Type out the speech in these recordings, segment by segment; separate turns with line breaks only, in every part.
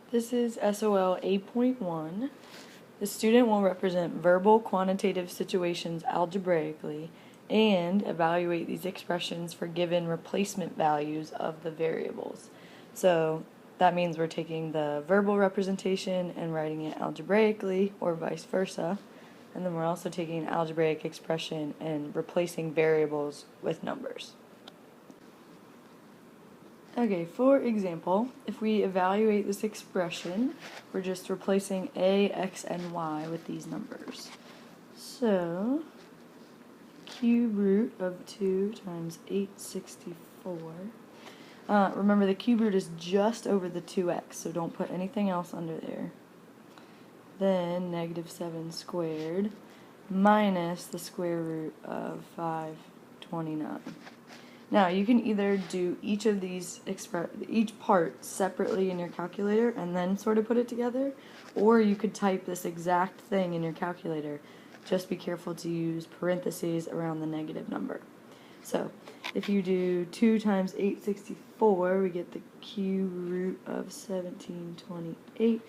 This is SOL A.1. The student will represent verbal quantitative situations algebraically and evaluate these expressions for given replacement values of the variables. So that means we're taking the verbal representation and writing it algebraically or vice versa. And then we're also taking an algebraic expression and replacing variables with numbers. Okay, for example, if we evaluate this expression, we're just replacing a, x, and y with these numbers. So, cube root of 2 times 864. Remember, the cube root is just over the 2x, so don't put anything else under there. Then, negative 7 squared minus the square root of 529. Now, you can either do each of these, each part separately in your calculator and then sort of put it together, or you could type this exact thing in your calculator. Just be careful to use parentheses around the negative number. So, if you do 2 times 864, we get the cube root of 1728,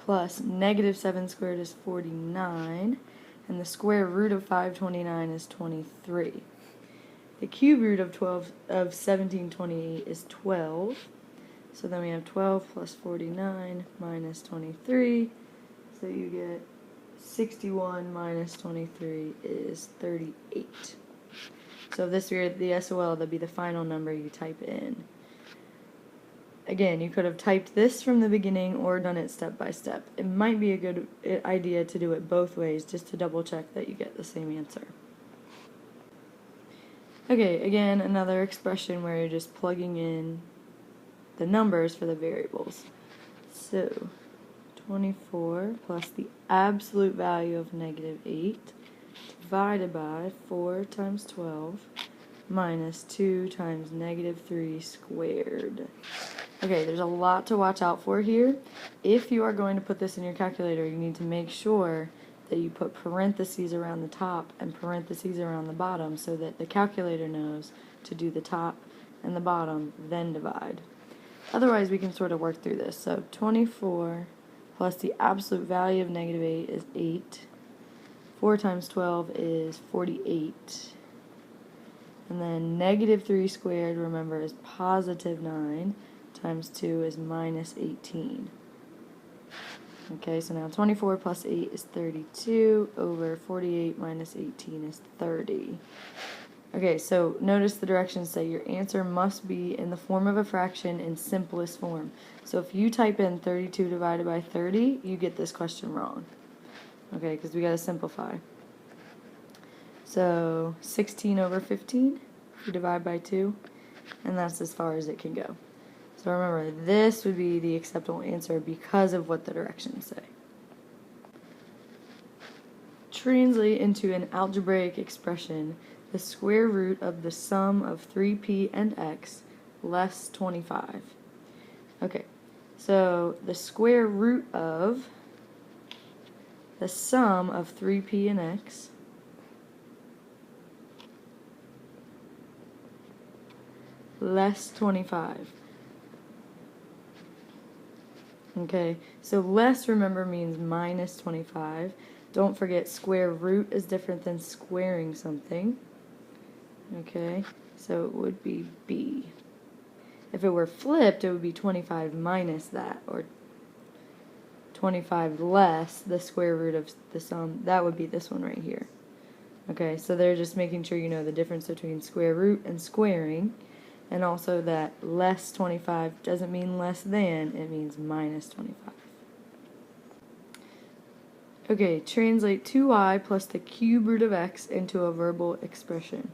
plus negative 7 squared is 49, and the square root of 529 is 23. The cube root of 1728 is 12, so then we have 12 plus 49 minus 23, so you get 61 minus 23 is 38. So if this were the SOL, that'd be the final number you type in. Again, you could have typed this from the beginning or done it step by step. It might be a good idea to do it both ways just to double check that you get the same answer. Okay, again, another expression where you're just plugging in the numbers for the variables. So, 24 plus the absolute value of negative 8 divided by 4 times 12 minus 2 times negative 3 squared. Okay, there's a lot to watch out for here. If you are going to put this in your calculator, you need to make sure that you put parentheses around the top and parentheses around the bottom so that the calculator knows to do the top and the bottom, then divide. Otherwise, we can sort of work through this. So 24 plus the absolute value of negative 8 is 8. 4 times 12 is 48. And then negative 3 squared, remember, is positive 9 times 2 is minus 18. Okay, so now 24 plus 8 is 32 over 48 minus 18 is 30. Okay, so notice the directions say your answer must be in the form of a fraction in simplest form. So if you type in 32 divided by 30, you get this question wrong. Okay, because we got to simplify. So 16 over 15, you divide by 2, and that's as far as it can go. So remember, this would be the acceptable answer because of what the directions say. Translate into an algebraic expression the square root of the sum of 3p and x less 25. Okay, so the square root of the sum of 3p and x less 25. Okay, so less, remember, means minus 25. Don't forget, square root is different than squaring something. Okay, so it would be b. If it were flipped, it would be 25 minus that, or 25 less the square root of the sum. That would be this one right here. Okay, so they're just making sure you know the difference between square root and squaring. And also that less 25 doesn't mean less than, it means minus 25. Okay, translate 2y plus the cube root of x into a verbal expression.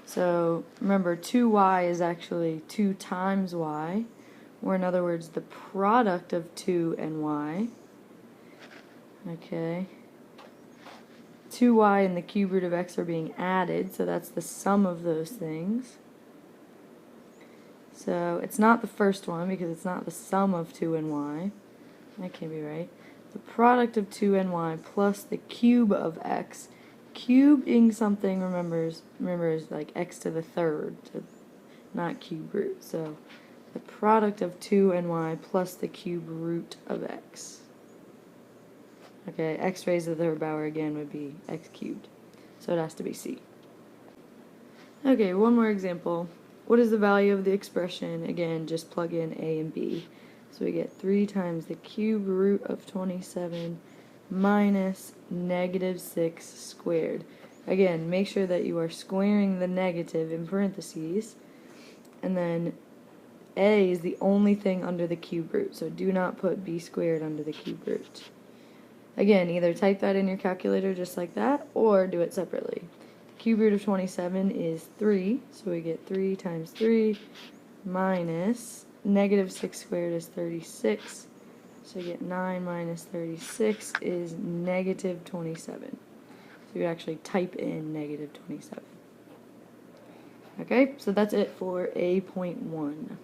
So remember, 2y is actually 2 times y, or in other words, the product of 2 and y. Okay. 2y and the cube root of x are being added, so that's the sum of those things. So it's not the first one because it's not the sum of 2 and y. That can't be right. The product of 2 and y plus the cube of x. Cubing something, remember, is like x to the third, not cube root. So the product of 2 and y plus the cube root of x. Okay, x raised to the third power again would be x cubed. So it has to be c. Okay, one more example. What is the value of the expression? Again, just plug in a and b. So we get 3 times the cube root of 27 minus negative 6 squared. Again, make sure that you are squaring the negative in parentheses, and then a is the only thing under the cube root, so do not put b squared under the cube root. Again, either type that in your calculator just like that, or do it separately. The cube root of 27 is 3, so we get 3 times 3 minus negative 6 squared is 36, so we get 9 minus 36 is negative 27. So you actually type in negative 27. Okay, so that's it for A.1.